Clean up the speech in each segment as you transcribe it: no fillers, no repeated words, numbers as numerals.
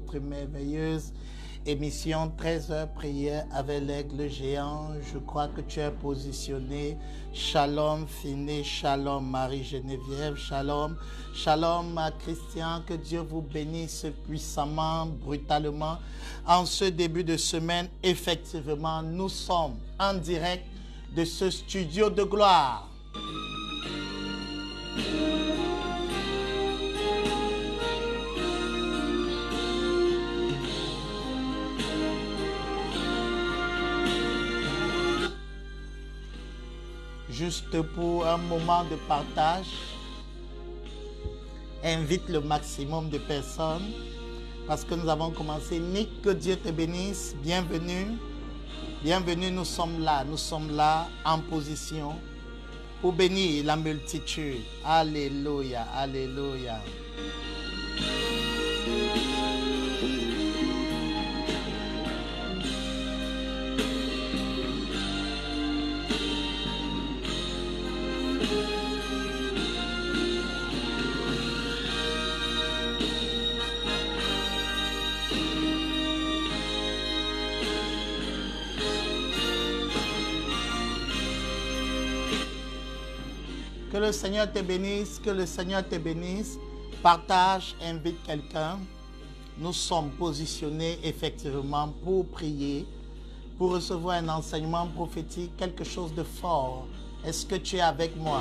notre merveilleuse émission 13h prière avec l'aigle géant. Je crois que tu es positionné. Shalom Finé, shalom Marie-Geneviève, shalom. Shalom à Christian, que Dieu vous bénisse puissamment, brutalement. En ce début de semaine, effectivement, nous sommes en direct de ce studio de gloire. Juste pour un moment de partage, invite le maximum de personnes parce que nous avons commencé. Nick, que Dieu te bénisse, bienvenue. Bienvenue, nous sommes là en position pour bénir la multitude. Alléluia, alléluia. Que le Seigneur te bénisse, que le Seigneur te bénisse. Partage, invite quelqu'un. Nous sommes positionnés effectivement pour prier, pour recevoir un enseignement prophétique, quelque chose de fort. Est-ce que tu es avec moi?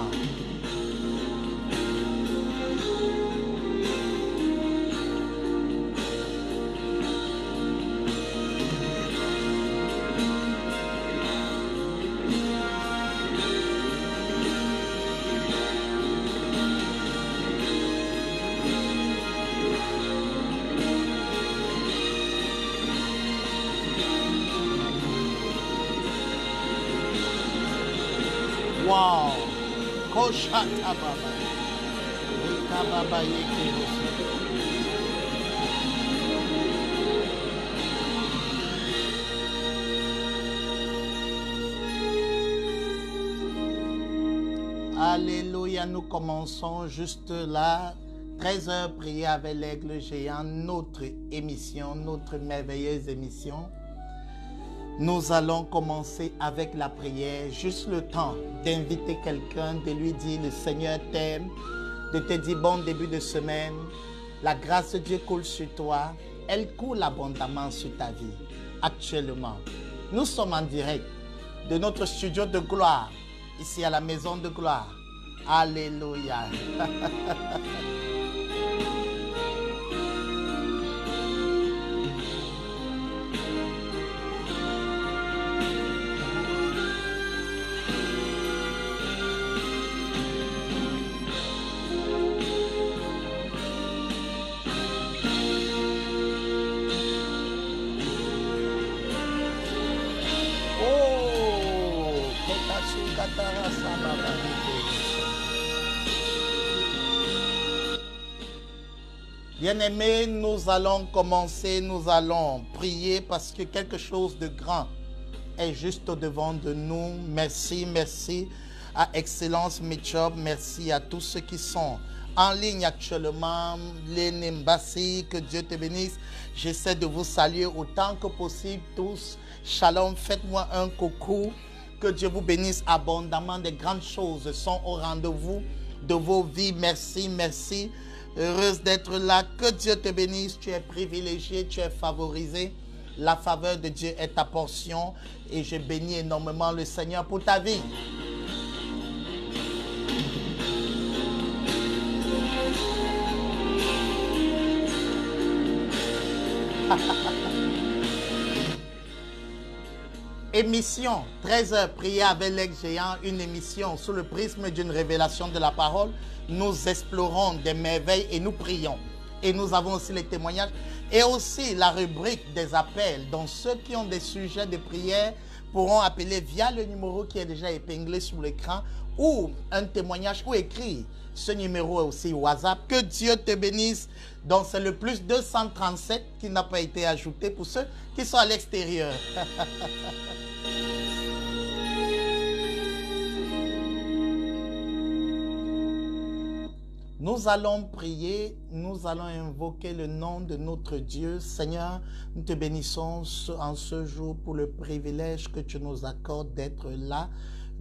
Wow! Koshata Baba. Rika Baba Yeke. Alléluia, nous commençons juste là. 13h prier avec l'aigle géant, notre émission, notre merveilleuse émission. Nous allons commencer avec la prière, juste le temps d'inviter quelqu'un, de lui dire le Seigneur t'aime, de te dire bon début de semaine, la grâce de Dieu coule sur toi, elle coule abondamment sur ta vie actuellement. Nous sommes en direct de notre studio de gloire, ici à la maison de gloire. Alléluia. Bien-aimés, nous allons commencer, nous allons prier parce que quelque chose de grand est juste au-devant de nous. Merci, merci à Excellence Mitchop, merci à tous ceux qui sont en ligne actuellement. Les Nimbassi, que Dieu te bénisse. J'essaie de vous saluer autant que possible tous. Shalom, faites-moi un coucou. Que Dieu vous bénisse abondamment. Des grandes choses sont au rendez-vous de vos vies. Merci, merci. Heureuse d'être là. Que Dieu te bénisse. Tu es privilégié, tu es favorisé. La faveur de Dieu est ta portion. Et je bénis énormément le Seigneur pour ta vie. Émission 13h prier avec l'aigle géant, une émission sous le prisme d'une révélation de la parole. Nous explorons des merveilles et nous prions. Et nous avons aussi les témoignages et aussi la rubrique des appels. Donc ceux qui ont des sujets de prière pourront appeler via le numéro qui est déjà épinglé sur l'écran ou un témoignage ou écrit. Ce numéro est aussi WhatsApp. Que Dieu te bénisse. Donc c'est le plus 237 qui n'a pas été ajouté pour ceux qui sont à l'extérieur. Nous allons prier, nous allons invoquer le nom de notre Dieu. Seigneur, nous te bénissons en ce jour pour le privilège que tu nous accordes d'être là,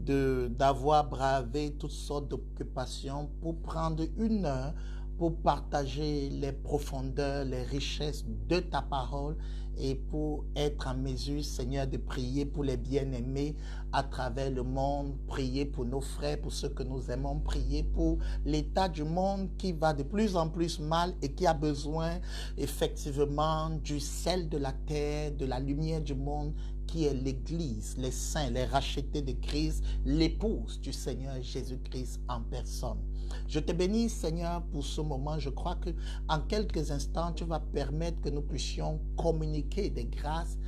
d'avoir bravé toutes sortes d'occupations pour prendre une heure pour partager les profondeurs, les richesses de ta parole et pour être en mesure, Seigneur, de prier pour les bien-aimés à travers le monde, prier pour nos frères, pour ceux que nous aimons, prier pour l'état du monde qui va de plus en plus mal et qui a besoin effectivement du sel de la terre, de la lumière du monde, qui est l'Église, les saints, les rachetés de Christ, l'épouse du Seigneur Jésus-Christ en personne. Je te bénis, Seigneur, pour ce moment. Je crois que en quelques instants, tu vas permettre que nous puissions communiquer des grâces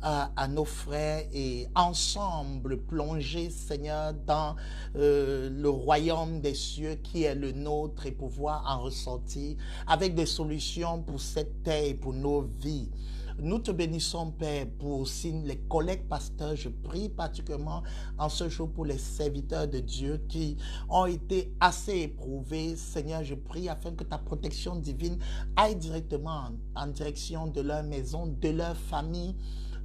à nos frères et ensemble plonger, Seigneur, dans le royaume des cieux qui est le nôtre et pouvoir en ressortir avec des solutions pour cette terre et pour nos vies. Nous te bénissons, Père, pour aussi les collègues pasteurs. Je prie particulièrement en ce jour pour les serviteurs de Dieu qui ont été assez éprouvés. Seigneur, je prie afin que ta protection divine aille directement en direction de leur maison, de leur famille,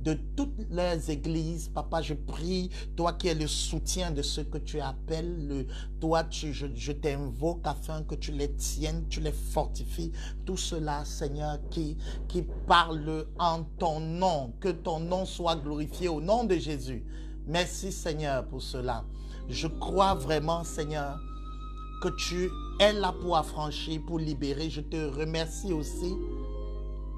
de toutes leurs églises. Papa, je prie, toi qui es le soutien de ce que tu appelles, je t'invoque afin que tu les tiennes, tu les fortifies. Tout cela, Seigneur, qui parle en ton nom, que ton nom soit glorifié au nom de Jésus. Merci, Seigneur, pour cela. Je crois vraiment, Seigneur, que tu es là pour affranchir, pour libérer. Je te remercie aussi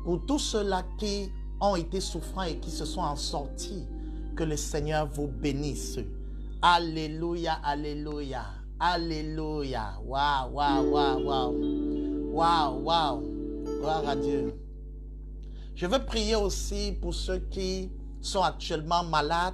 pour tous ceux-là qui ont été souffrants et qui se sont en sortis. Que le Seigneur vous bénisse. Alléluia, alléluia, alléluia. Waouh, waouh, waouh, waouh. Waouh, waouh. Gloire à Dieu. Je veux prier aussi pour ceux qui sont actuellement malades.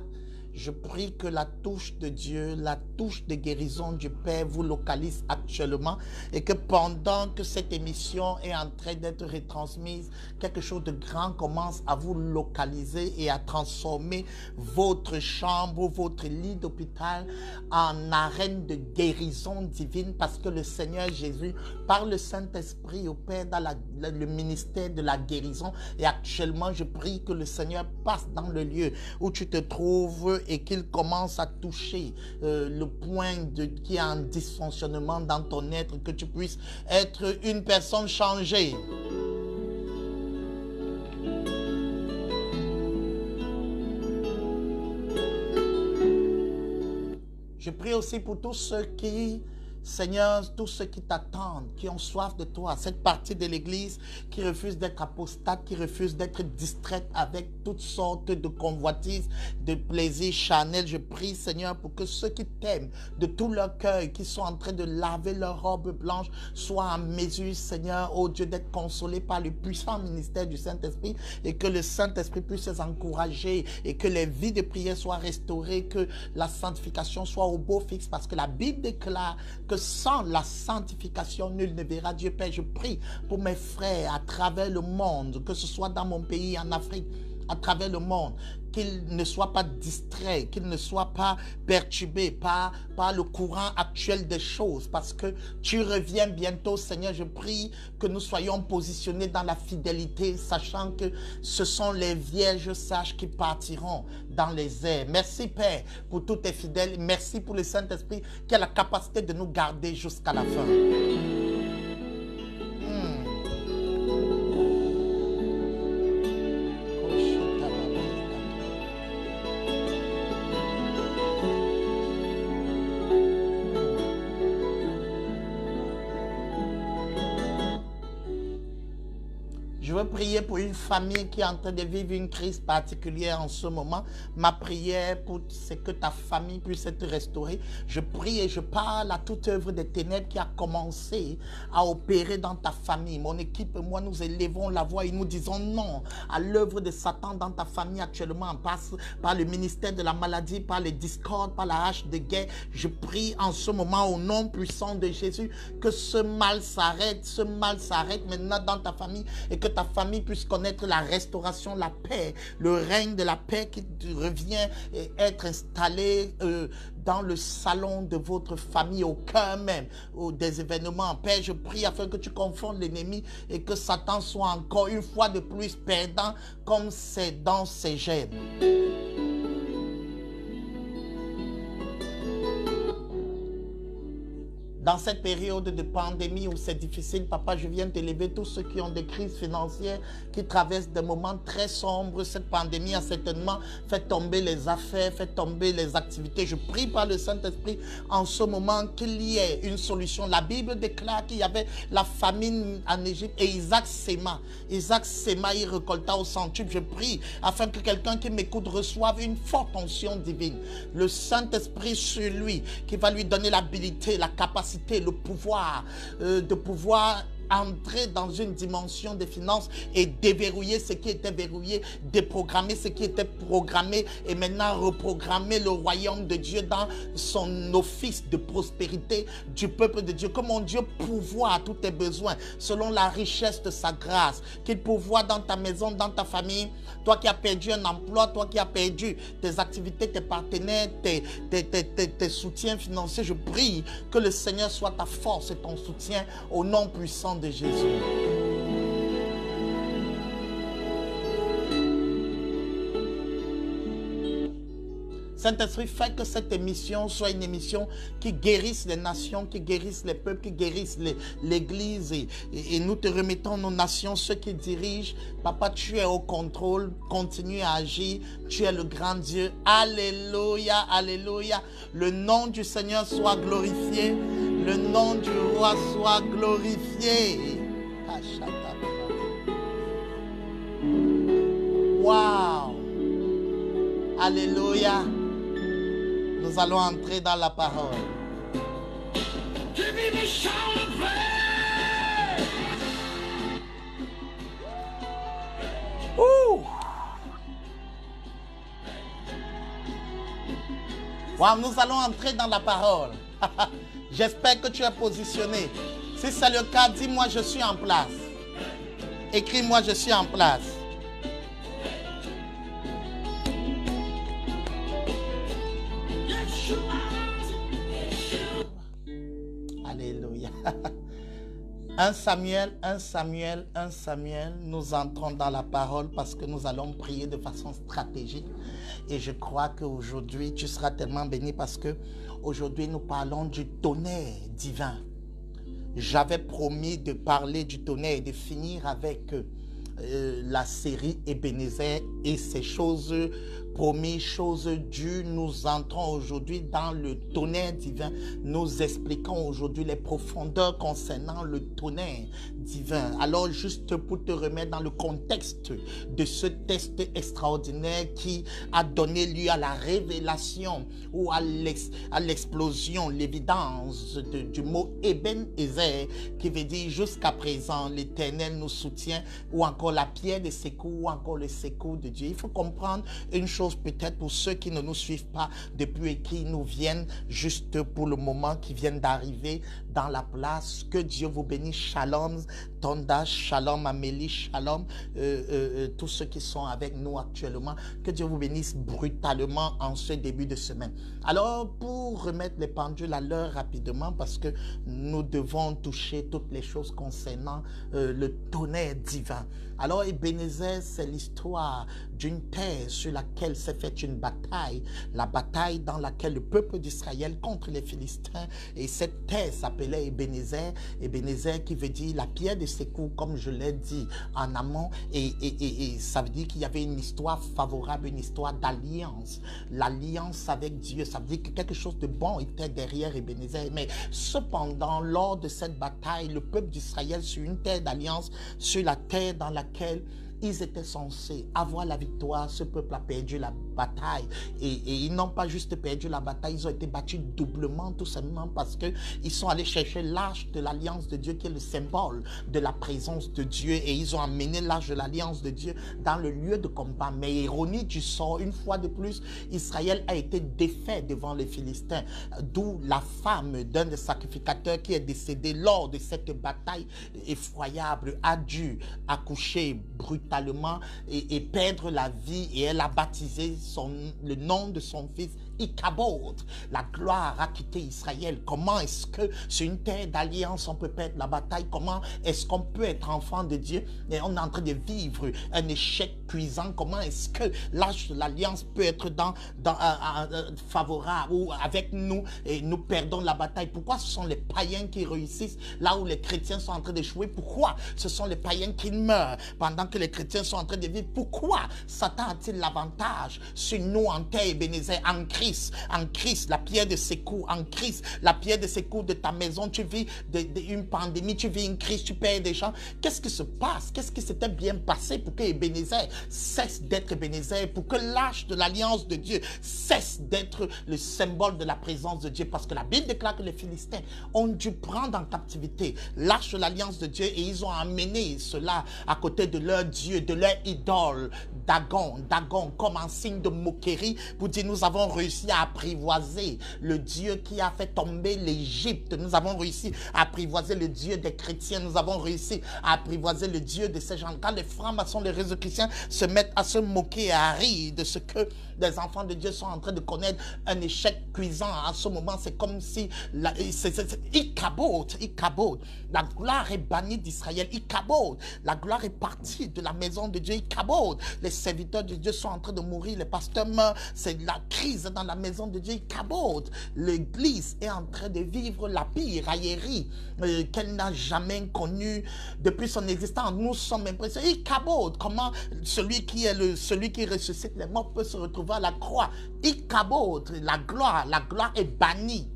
Je prie que la touche de Dieu, la touche de guérison du Père vous localise actuellement et que pendant que cette émission est en train d'être retransmise, quelque chose de grand commence à vous localiser et à transformer votre chambre, votre lit d'hôpital en arène de guérison divine parce que le Seigneur Jésus, par le Saint-Esprit, opère dans le ministère de la guérison. Et actuellement, je prie que le Seigneur passe dans le lieu où tu te trouves et qu'il commence à toucher le point qui est en dysfonctionnement dans ton être, que tu puisses être une personne changée. Je prie aussi pour tous ceux qui, Seigneur, tous ceux qui t'attendent, qui ont soif de toi, cette partie de l'Église qui refuse d'être apostate, qui refuse d'être distraite avec toutes sortes de convoitises, de plaisirs charnels. Je prie, Seigneur, pour que ceux qui t'aiment de tout leur cœur, qui sont en train de laver leur robe blanche, soient en mesure, Seigneur, oh Dieu, d'être consolés par le puissant ministère du Saint-Esprit et que le Saint-Esprit puisse les encourager et que les vies de prière soient restaurées, que la sanctification soit au beau fixe parce que la Bible déclare que sans la sanctification, nul ne verra Dieu. Père, je prie pour mes frères à travers le monde, que ce soit dans mon pays, en Afrique, à travers le monde, qu'ils ne soient pas distraits, qu'ils ne soient pas perturbés par le courant actuel des choses, parce que tu reviens bientôt, Seigneur. Je prie que nous soyons positionnés dans la fidélité, sachant que ce sont les vierges sages qui partiront dans les airs. Merci, Père, pour tous tes fidèles. Merci pour le Saint-Esprit qui a la capacité de nous garder jusqu'à la fin. Je veux prier pour une famille qui est en train de vivre une crise particulière en ce moment. Ma prière, c'est que ta famille puisse être restaurée. Je prie et je parle à toute œuvre des ténèbres qui a commencé à opérer dans ta famille. Mon équipe et moi, nous élevons la voix et nous disons non à l'œuvre de Satan dans ta famille actuellement. Passe par le ministère de la maladie, par les discordes, par la hache de guerre. Je prie en ce moment au nom puissant de Jésus que ce mal s'arrête maintenant dans ta famille et que ta famille puisse connaître la restauration, la paix, le règne de la paix qui revient et être installé dans le salon de votre famille, au cœur même des événements. Père, je prie afin que tu confondes l'ennemi et que Satan soit encore une fois de plus perdant comme c'est dans ses gènes. Dans cette période de pandémie où c'est difficile, papa, je viens t'élever tous ceux qui ont des crises financières, qui traversent des moments très sombres. Cette pandémie a certainement fait tomber les affaires, fait tomber les activités. Je prie par le Saint-Esprit en ce moment qu'il y ait une solution. La Bible déclare qu'il y avait la famine en Égypte et Isaac s'aima. Isaac s'aima, il récolta au centuple. Je prie afin que quelqu'un qui m'écoute reçoive une forte onction divine. Le Saint-Esprit sur lui, qui va lui donner l'habilité, la capacité, le pouvoir de pouvoir entrer dans une dimension des finances et déverrouiller ce qui était verrouillé, déprogrammer ce qui était programmé et maintenant reprogrammer le royaume de Dieu dans son office de prospérité du peuple de Dieu. Que mon Dieu pourvoie à tous tes besoins selon la richesse de sa grâce, qu'il pourvoie dans ta maison, dans ta famille, toi qui as perdu un emploi, toi qui as perdu tes activités, tes partenaires, tes soutiens financiers. Je prie que le Seigneur soit ta force et ton soutien au nom puissant de Jésus. Saint-Esprit, fais que cette émission soit une émission qui guérisse les nations, qui guérisse les peuples, qui guérisse l'Église. Et nous te remettons nos nations, ceux qui dirigent. Papa, tu es au contrôle, continue à agir. Tu es le grand Dieu. Alléluia, alléluia. Le nom du Seigneur soit glorifié. Le nom du roi soit glorifié. Wow. Alléluia. Nous allons entrer dans la parole. Ouh. Wow, nous allons entrer dans la parole. J'espère que tu es positionné. Si c'est le cas, dis-moi je suis en place. Écris-moi je suis en place. Alléluia. 1 Samuel, 1 Samuel, 1 Samuel, nous entrons dans la parole parce que nous allons prier de façon stratégique. Et je crois qu'aujourd'hui, tu seras tellement béni parce que aujourd'hui, nous parlons du tonnerre divin. J'avais promis de parler du tonnerre et de finir avec la série Ebenezer et ces choses promis, choses dues. Nous entrons aujourd'hui dans le tonnerre divin. Nous expliquons aujourd'hui les profondeurs concernant le tonnerre divin. Alors, juste pour te remettre dans le contexte de ce test extraordinaire qui a donné lieu à la révélation ou à l'explosion, l'évidence du mot Ebenezer, qui veut dire jusqu'à présent l'Éternel nous soutient, ou encore la pierre de secours, ou encore le secours de Dieu. Il faut comprendre une chose peut-être pour ceux qui ne nous suivent pas depuis et qui nous viennent juste pour le moment, qui viennent d'arriver dans la place. Que Dieu vous bénisse. Shalom Tonda, shalom Amélie, shalom tous ceux qui sont avec nous actuellement. Que Dieu vous bénisse brutalement en ce début de semaine. Alors, pour remettre les pendules à l'heure rapidement, parce que nous devons toucher toutes les choses concernant le tonnerre divin. Alors, Ebenezer, c'est l'histoire d'une terre sur laquelle s'est faite une bataille. La bataille dans laquelle le peuple d'Israël contre les Philistins. Et cette terre s'appelait Ebenezer. Ebenezer qui veut dire la pierre de secours, comme je l'ai dit en amont. Et ça veut dire qu'il y avait une histoire favorable, une histoire d'alliance. L'alliance avec Dieu, ça veut dire que quelque chose de bon était derrière Ebenezer. Mais cependant, lors de cette bataille, le peuple d'Israël sur une terre d'alliance, sur la terre dans laquelle ils étaient censés avoir la victoire. Ce peuple a perdu la bataille. Et ils n'ont pas juste perdu la bataille, ils ont été battus doublement, tout simplement parce qu'ils sont allés chercher l'arche de l'alliance de Dieu, qui est le symbole de la présence de Dieu. Et ils ont amené l'arche de l'alliance de Dieu dans le lieu de combat. Mais ironie du sort, une fois de plus, Israël a été défait devant les Philistins. D'où la femme d'un des sacrificateurs qui est décédé lors de cette bataille effroyable a dû accoucher brutalement et perdre la vie, et elle a baptisé le nom de son fils Ichabod. La gloire a quitté Israël. Comment est-ce que sur une terre d'alliance on peut perdre la bataille? Comment est-ce qu'on peut être enfant de Dieu et on est en train de vivre un échec cuisant? Comment est-ce que l'arche de l'alliance peut être favorable ou avec nous et nous perdons la bataille? Pourquoi ce sont les païens qui réussissent là où les chrétiens sont en train d'échouer? Pourquoi ce sont les païens qui meurent pendant que les chrétiens sont en train de vivre? Pourquoi Satan a-t-il l'avantage sur nous en terre Ebenezer, en Christ? En Christ, la pierre de secours, en Christ, la pierre de secours de ta maison. Tu vis une pandémie, tu vis une crise, tu perds des gens. Qu'est-ce qui se passe? Qu'est-ce qui s'était bien passé pour que Ebenezer cesse d'être Ebenezer, pour que l'arche de l'alliance de Dieu cesse d'être le symbole de la présence de Dieu? Parce que la Bible déclare que les Philistins ont dû prendre en captivité l'arche de l'alliance de Dieu et ils ont amené cela à côté de leur Dieu, de leur idole, Dagon, comme un signe de moquerie pour dire nous avons réussi à apprivoiser le Dieu qui a fait tomber l'Égypte. Nous avons réussi à apprivoiser le Dieu des chrétiens. Nous avons réussi à apprivoiser le Dieu de ces gens. Quand les francs-maçons, les réseaux chrétiens se mettent à se moquer et à rire de ce que les enfants de Dieu sont en train de connaître, un échec cuisant en ce moment, c'est comme si Ichabod, la gloire est bannie d'Israël. Ichabod, la gloire est partie de la maison de Dieu. Ichabod, les serviteurs de Dieu sont en train de mourir, les pasteurs meurent, c'est la crise dans la maison de Dieu. Ichabod, l'église est en train de vivre la pire raillerie qu'elle n'a jamais connue depuis son existence. Nous sommes impressionnés. Ichabod, comment celui qui ressuscite les morts peut se retrouver à la croix? Ichabod, la gloire est bannie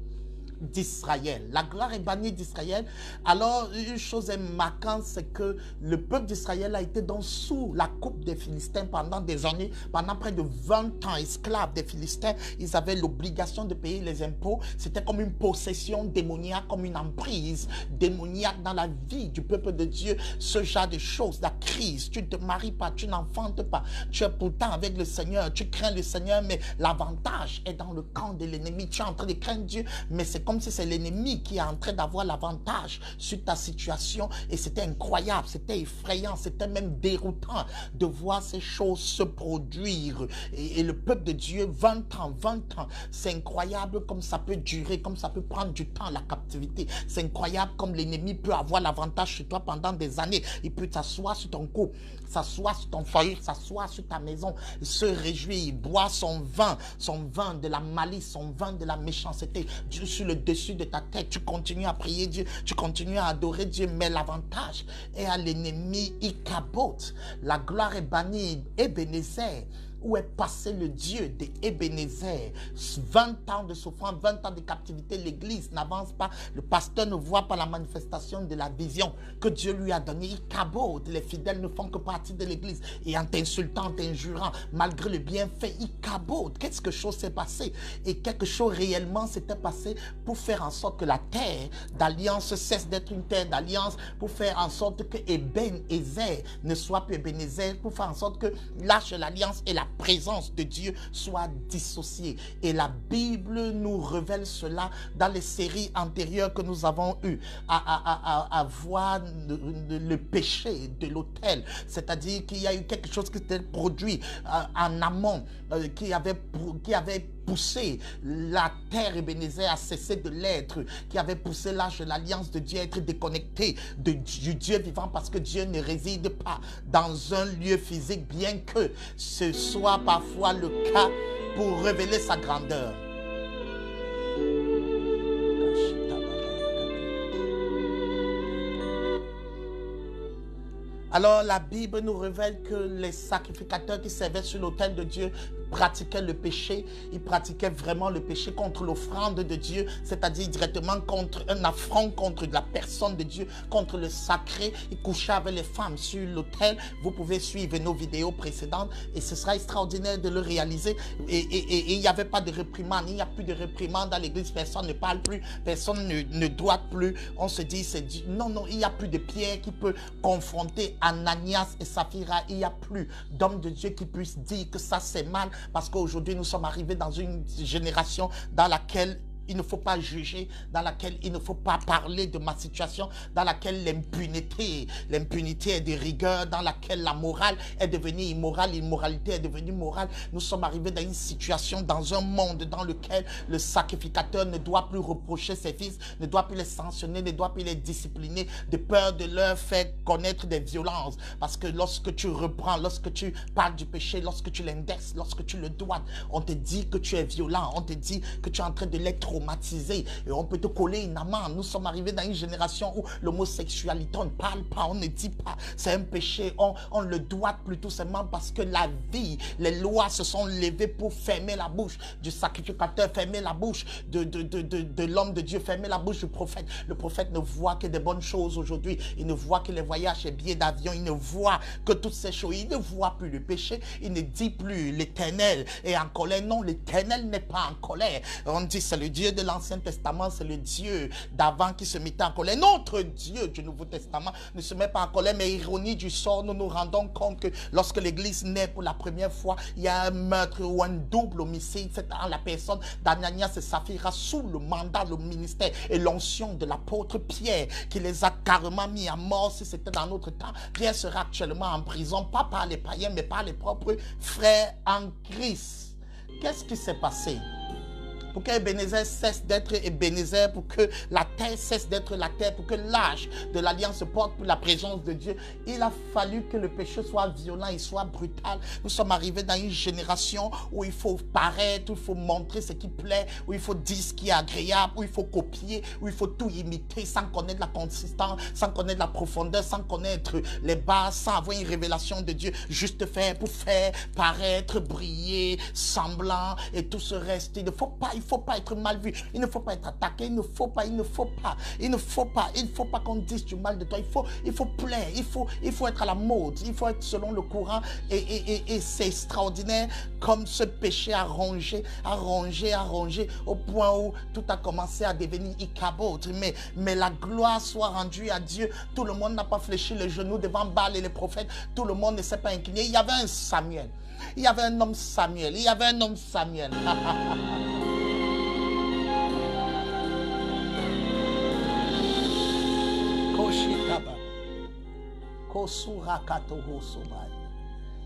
d'Israël. La gloire est bannie d'Israël. Alors, une chose est marquante, c'est que le peuple d'Israël a été donc sous la coupe des Philistins pendant des années, pendant près de 20 ans, esclaves des Philistins. Ils avaient l'obligation de payer les impôts. C'était comme une possession démoniaque, comme une emprise démoniaque dans la vie du peuple de Dieu. Ce genre de choses, la crise, tu ne te maries pas, tu n'enfantes pas, tu es pourtant avec le Seigneur, tu crains le Seigneur, mais l'avantage est dans le camp de l'ennemi. Tu es en train de craindre Dieu, mais c'est comme si c'est l'ennemi qui est en train d'avoir l'avantage sur ta situation. Et c'était incroyable, c'était effrayant, c'était même déroutant de voir ces choses se produire. Et le peuple de Dieu, 20 ans, c'est incroyable comme ça peut durer, comme ça peut prendre du temps, la captivité. C'est incroyable comme l'ennemi peut avoir l'avantage sur toi pendant des années. Il peut s'asseoir sur ton cou, s'asseoir sur ton foyer, s'asseoir sur ta maison, se réjouir, boire son vin de la malice, son vin de la méchanceté, Dieu sur le dessus de ta tête. Tu continues à prier Dieu, tu continues à adorer Dieu, mais l'avantage est à l'ennemi. Ichabod, la gloire est bannie. Ebenezer, où est passé le Dieu d'Ebenezer? 20 ans de souffrance, 20 ans de captivité, l'église n'avance pas, le pasteur ne voit pas la manifestation de la vision que Dieu lui a donnée. Ichabod, les fidèles ne font que partie de l'église, et en t'insultant, en t'injurant, malgré le bienfait. Ichabod, quelque chose s'est passé, et quelque chose réellement s'était passé pour faire en sorte que la terre d'alliance cesse d'être une terre d'alliance, pour faire en sorte que Ebenezer ne soit plus Ebenezer, pour faire en sorte que l'arche de l'alliance et la présence de Dieu soit dissociée. Et la Bible nous révèle cela dans les séries antérieures que nous avons eues, à voir le péché de l'autel, c'est-à-dire qu'il y a eu quelque chose qui s'était produit en amont, qui avait poussé la terre Ebenezer à cesser de l'être, qui avait poussé l'arche de l'alliance de Dieu à être déconnecté du Dieu vivant, parce que Dieu ne réside pas dans un lieu physique, bien que ce soit parfois le cas pour révéler sa grandeur. Alors la Bible nous révèle que les sacrificateurs qui servaient sur l'autel de Dieu pratiquaient le péché, ils pratiquaient vraiment le péché contre l'offrande de Dieu, c'est-à-dire directement contre un affront contre la personne de Dieu, contre le sacré. Ils couchaient avec les femmes sur l'autel. Vous pouvez suivre nos vidéos précédentes et ce sera extraordinaire de le réaliser. Et il n'y avait pas de réprimande, il n'y a plus de réprimande dans l'église, personne ne parle plus, personne ne doit plus. On se dit, c'est Dieu. Non, non, il n'y a plus de pierre qui peut confronter Ananias et Saphira. Il n'y a plus d'homme de Dieu qui puisse dire que ça c'est mal, parce qu'aujourd'hui nous sommes arrivés dans une génération dans laquelle il ne faut pas juger, dans laquelle il ne faut pas parler de ma situation, dans laquelle l'impunité est de rigueur, dans laquelle la morale est devenue immorale, l'immoralité est devenue morale. Nous sommes arrivés dans une situation, dans un monde dans lequel le sacrificateur ne doit plus reprocher ses fils, ne doit plus les sanctionner, ne doit plus les discipliner, de peur de leur faire connaître des violences. Parce que lorsque tu reprends, lorsque tu parles du péché, lorsque tu l'indexes, lorsque tu le dois, on te dit que tu es violent, on te dit que tu es en train de l'être traumatisé et on peut te coller une amende. Nous sommes arrivés dans une génération où l'homosexualité, on ne parle pas, on ne dit pas, c'est un péché, on le doit plus tout simplement parce que la vie, les lois se sont levées pour fermer la bouche du sacrificateur, fermer la bouche de l'homme de Dieu, fermer la bouche du prophète. Le prophète ne voit que des bonnes choses aujourd'hui, il ne voit que les voyages et billets d'avion, il ne voit que toutes ces choses, il ne voit plus le péché, il ne dit plus l'Éternel est en colère. Non, l'Éternel n'est pas en colère. On dit c'est le Dieu de l'Ancien Testament, c'est le Dieu d'avant qui se mettait en colère. Notre Dieu du Nouveau Testament ne se met pas en colère, mais ironie du sort, nous nous rendons compte que lorsque l'Église naît pour la première fois, il y a un meurtre ou un double homicide, c'est en la personne d'Ananias et Saphira sous le mandat, le ministère et l'onction de l'apôtre Pierre qui les a carrément mis à mort. Si c'était dans notre temps, Pierre sera actuellement en prison, pas par les païens, mais par les propres frères en Christ. Qu'est-ce qui s'est passé? Pour que Ebenezer cesse d'être Ebenezer, pour que la terre cesse d'être la terre, pour que l'âge de l'alliance se porte pour la présence de Dieu, il a fallu que le péché soit violent, il soit brutal. Nous sommes arrivés dans une génération où il faut paraître, où il faut montrer ce qui plaît, où il faut dire ce qui est agréable, où il faut copier, où il faut tout imiter sans connaître la consistance, sans connaître la profondeur, sans connaître les bases, sans avoir une révélation de Dieu, juste faire pour faire paraître, briller, semblant et tout ce reste. Il ne faut pas être mal vu, il ne faut pas être attaqué, il ne faut pas qu'on dise du mal de toi, il faut plaire, il faut être à la mode, il faut être selon le courant et c'est extraordinaire comme ce péché a rongé au point où tout a commencé à devenir Ichabod. Mais la gloire soit rendue à Dieu. Tout le monde n'a pas fléchi les genoux devant Baal et les prophètes, tout le monde ne s'est pas incliné. Il y avait un Samuel, il y avait un homme Samuel, il y avait un homme Samuel.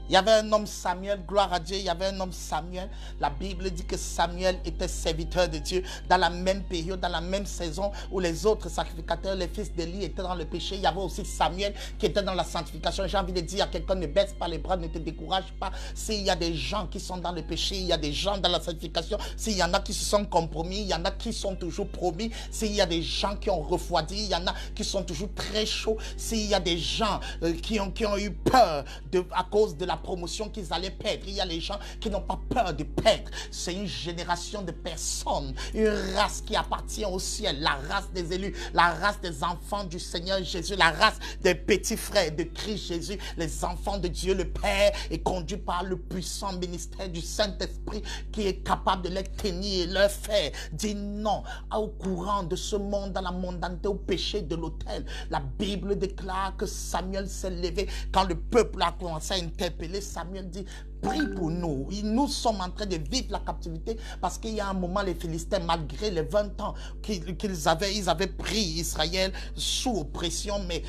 Il y avait un homme Samuel, gloire à Dieu, il y avait un homme Samuel. La Bible dit que Samuel était serviteur de Dieu dans la même période, dans la même saison où les autres sacrificateurs, les fils d'Élie étaient dans le péché. Il y avait aussi Samuel qui était dans la sanctification. J'ai envie de dire à quelqu'un, ne baisse pas les bras, ne te décourage pas. S'il y a des gens qui sont dans le péché, il y a des gens dans la sanctification. S'il y en a qui se sont compromis, il y en a qui sont toujours promis. S'il y a des gens qui ont refroidi, il y en a qui sont toujours très chauds. S'il y a des gens qui ont eu peur à cause de la promotion qu'ils allaient perdre, il y a les gens qui n'ont pas peur de perdre. C'est une génération de personnes, une race qui appartient au ciel, la race des élus, la race des enfants du Seigneur Jésus, la race des petits frères de Christ Jésus, les enfants de Dieu le Père, et conduits par le puissant ministère du Saint-Esprit qui est capable de les tenir et leur faire dire non au courant de ce monde, dans la mondanité, au péché de l'autel. La Bible déclare que Samuel s'est levé quand le peuple a commencé à interpeller. Samuel dit, prie pour nous. Nous sommes en train de vivre la captivité parce qu'il y a un moment, les Philistins, malgré les 20 ans qu'ils avaient pris Israël sous oppression, mais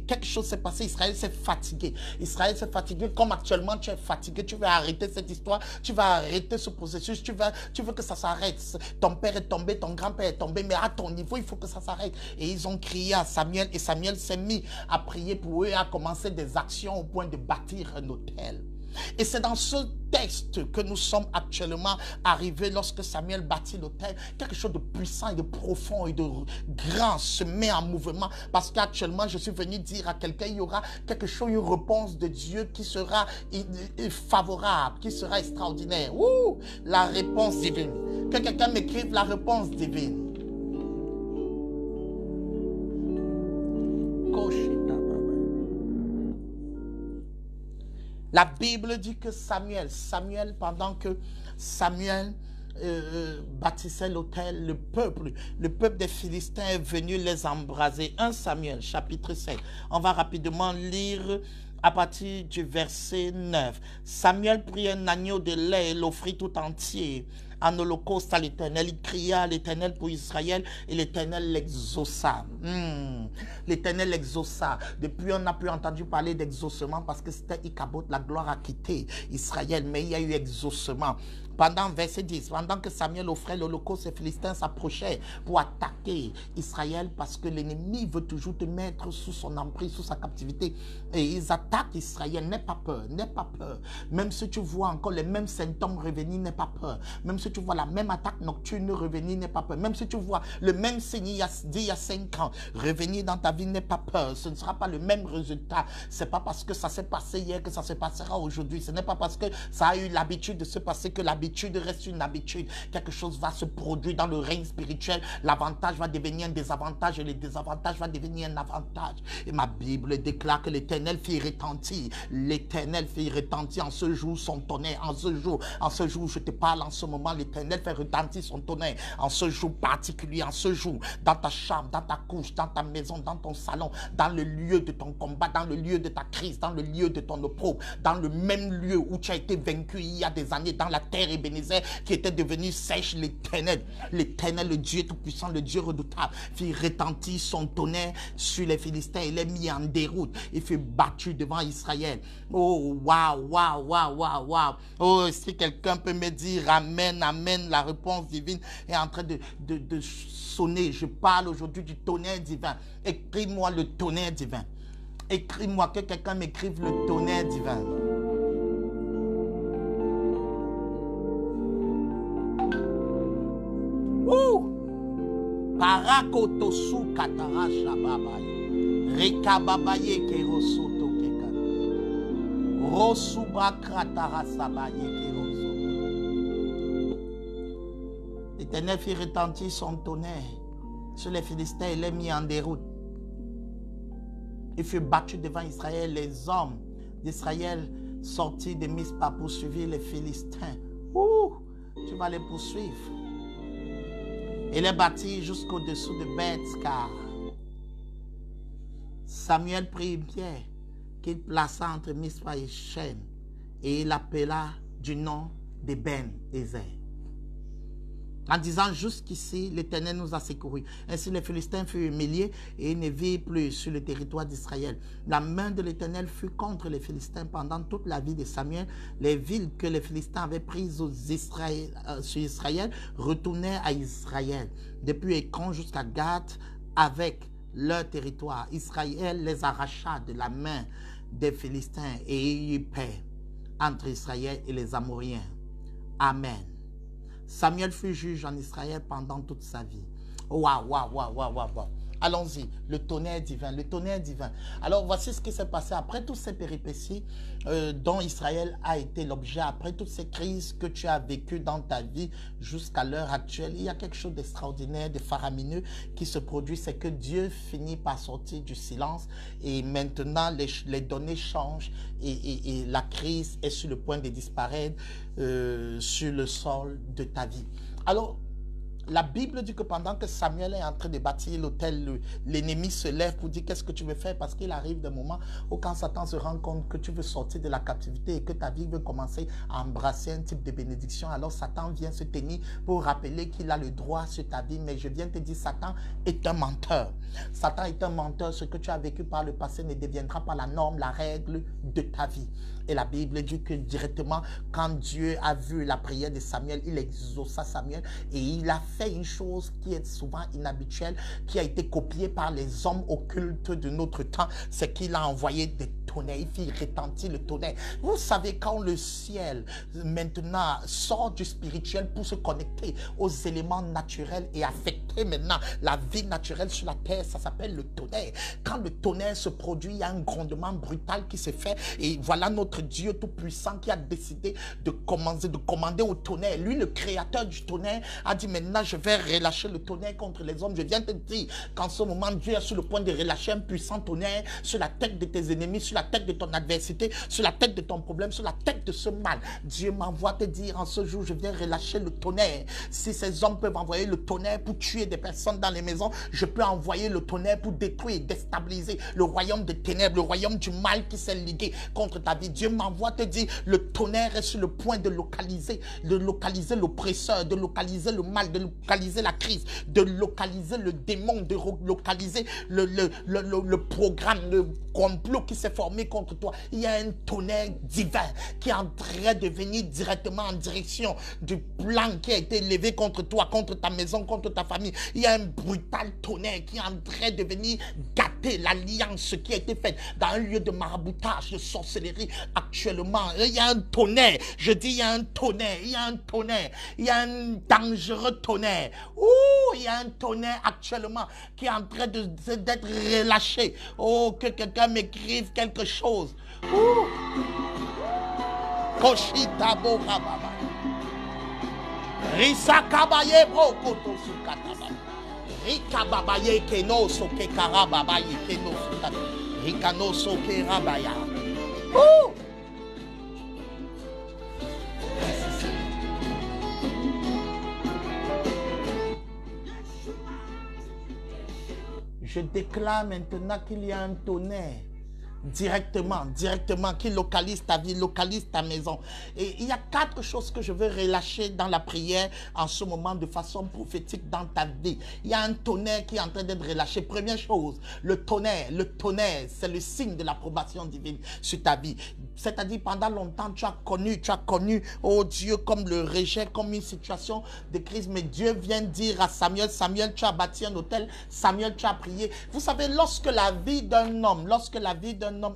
quelque chose s'est passé. Israël s'est fatigué. Israël s'est fatigué comme actuellement tu es fatigué. Tu veux arrêter cette histoire, tu vas arrêter ce processus, tu veux que ça s'arrête. Ton père est tombé, ton grand-père est tombé, mais à ton niveau, il faut que ça s'arrête. Et ils ont crié à Samuel et Samuel s'est mis à prier pour eux et à commencer des actions au point de bâtir un autel. Et c'est dans ce texte que nous sommes actuellement arrivés lorsque Samuel bâtit l'autel. Quelque chose de puissant et de profond et de grand se met en mouvement, parce qu'actuellement je suis venu dire à quelqu'un, il y aura quelque chose, une réponse de Dieu qui sera favorable, qui sera extraordinaire. Ouh, la réponse divine. Que quelqu'un m'écrive la réponse divine. La Bible dit que Samuel, pendant que Samuel bâtissait l'autel, le peuple des Philistins est venu les embraser. 1 Samuel, chapitre 7. On va rapidement lire à partir du verset 9. Samuel prit un agneau de lait et l'offrit tout entier en holocauste à l'Éternel. Il cria à l'Éternel pour Israël et l'Éternel l'exauça. L'Éternel l'exauça. Depuis, on n'a plus entendu parler d'exaucement parce que c'était Ichabod, la gloire a quitté Israël, mais il y a eu exaucement. Pendant verset 10, pendant que Samuel offrait l'holocauste, les Philistins s'approchaient pour attaquer Israël parce que l'ennemi veut toujours te mettre sous son emprise, sous sa captivité. Et ils attaquent Israël. N'aie pas peur, n'aie pas peur. Même si tu vois encore les mêmes symptômes revenir, n'aie pas peur. Même si tu vois la même attaque nocturne revenir, n'aie pas peur. Même si tu vois le même signe d'il y a 5 ans revenir dans ta vie, n'aie pas peur. Ce ne sera pas le même résultat. Ce n'est pas parce que ça s'est passé hier que ça se passera aujourd'hui. Ce n'est pas parce que ça a eu l'habitude de se passer que l'habitude reste une habitude. Quelque chose va se produire dans le règne spirituel. L'avantage va devenir un désavantage et le désavantage va devenir un avantage. Et ma Bible déclare que l'Éternel fit retentir. L'Éternel fit retentir en ce jour son tonnerre. En ce jour, je te parle en ce moment, l'Éternel fait retentir son tonnerre. En ce jour particulier, en ce jour, dans ta chambre, dans ta couche, dans ta maison, dans ton salon, dans le lieu de ton combat, dans le lieu de ta crise, dans le lieu de ton opprobre, dans le même lieu où tu as été vaincu il y a des années, dans la terre Ébenezer qui était devenu sèche, l'Éternel, le Dieu tout-puissant, le Dieu redoutable, fit retentir son tonnerre sur les Philistins. Il est mis en déroute. Il fut battu devant Israël. Oh, waouh, waouh, waouh, waouh, waouh. Oh, si quelqu'un peut me dire amen, amen, la réponse divine est en train de sonner. Je parle aujourd'hui du tonnerre divin. Écris-moi le tonnerre divin. Écris-moi, que quelqu'un m'écrive le tonnerre divin. Parakotosu katarasha babaye. Rekababaye kerosoto keka. Rosuba kratarasabaye kerosoto. L'Éternel fit retentir son tonnerre sur les Philistins et les mis en déroute. Il fut battu devant Israël. Les hommes d'Israël sortis de Mispa poursuivirent les Philistins. Ouh, tu vas les poursuivre. Et les bâtit jusqu'au-dessous de Beth-Car. Samuel prit une pierre qu'il plaça entre Mispa et Shem, et il l'appela du nom de Ben-Ezer, en disant: jusqu'ici, l'Éternel nous a secourus. Ainsi les Philistins furent humiliés et ils ne virent plus sur le territoire d'Israël. La main de l'Éternel fut contre les Philistins pendant toute la vie de Samuel. Les villes que les Philistins avaient prises sur Israël retournèrent à Israël. Depuis Écron jusqu'à Gath, avec leur territoire, Israël les arracha de la main des Philistins et il y eut paix entre Israël et les Amoriens. Amen. Samuel fut juge en Israël pendant toute sa vie. Waouh, waouh, waouh, waouh, waouh. Allons-y, le tonnerre divin, le tonnerre divin. Alors, voici ce qui s'est passé après toutes ces péripéties dont Israël a été l'objet, après toutes ces crises que tu as vécues dans ta vie jusqu'à l'heure actuelle. Il y a quelque chose d'extraordinaire, de faramineux qui se produit, c'est que Dieu finit par sortir du silence et maintenant les données changent et la crise est sur le point de disparaître sur le sol de ta vie. Alors, la Bible dit que pendant que Samuel est en train de bâtir l'autel, l'ennemi se lève pour dire: qu'est-ce que tu veux faire? Parce qu'il arrive des moments où quand Satan se rend compte que tu veux sortir de la captivité et que ta vie veut commencer à embrasser un type de bénédiction, alors Satan vient se tenir pour rappeler qu'il a le droit sur ta vie. Mais je viens te dire, Satan est un menteur. Satan est un menteur. Ce que tu as vécu par le passé ne deviendra pas la norme, la règle de ta vie. Et la Bible dit que directement, quand Dieu a vu la prière de Samuel, il exauça Samuel et il a fait une chose qui est souvent inhabituelle, qui a été copiée par les hommes occultes de notre temps, c'est qu'il a envoyé des tonnerre, il fit retentir le tonnerre. Vous savez, quand le ciel maintenant sort du spirituel pour se connecter aux éléments naturels et affecter maintenant la vie naturelle sur la terre, ça s'appelle le tonnerre. Quand le tonnerre se produit, il y a un grondement brutal qui se fait et voilà notre Dieu tout-puissant qui a décidé de commander au tonnerre. Lui, le créateur du tonnerre, a dit maintenant je vais relâcher le tonnerre contre les hommes. Je viens te dire qu'en ce moment, Dieu est sur le point de relâcher un puissant tonnerre sur la tête de tes ennemis, sur la tête de ton adversité, sur la tête de ton problème, sur la tête de ce mal. Dieu m'envoie te dire en ce jour, je viens relâcher le tonnerre. Si ces hommes peuvent envoyer le tonnerre pour tuer des personnes dans les maisons, je peux envoyer le tonnerre pour détruire, déstabiliser le royaume des ténèbres, le royaume du mal qui s'est ligué contre ta vie. Dieu m'envoie te dire, le tonnerre est sur le point de localiser l'oppresseur, de localiser le mal, de localiser la crise, de localiser le démon, de localiser le programme, le complot qui s'est formé contre toi. Il y a un tonnerre divin qui est en train de venir directement en direction du plan qui a été levé contre toi, contre ta maison, contre ta famille. Il y a un brutal tonnerre qui est en train de venir gâter l'alliance qui a été faite dans un lieu de maraboutage, de sorcellerie actuellement. Il y a un tonnerre, je dis il y a un tonnerre, il y a un tonnerre, il y a un dangereux tonnerre. Ouh, il y a un tonnerre actuellement qui est en train d'être relâché. Oh, que quelqu'un m'écrive quelque chose. Ouh. Koshita Bokababa. Risa Kabaye Brokoto Sukataba. Rika Babaye Keno Soke Karababaye Keno Sukataba. Rikano Soke Rabaya. Ouh. Je déclare maintenant qu'il y a un tonnerre directement, qui localise ta vie, localise ta maison. Et il y a 4 choses que je veux relâcher dans la prière en ce moment de façon prophétique dans ta vie. Il y a un tonnerre qui est en train d'être relâché. Première chose, le tonnerre, c'est le signe de l'approbation divine sur ta vie. C'est-à-dire pendant longtemps, tu as connu, oh Dieu, comme le rejet, comme une situation de crise. Mais Dieu vient dire à Samuel, tu as bâti un autel, Samuel, tu as prié. Vous savez, lorsque la vie d'un homme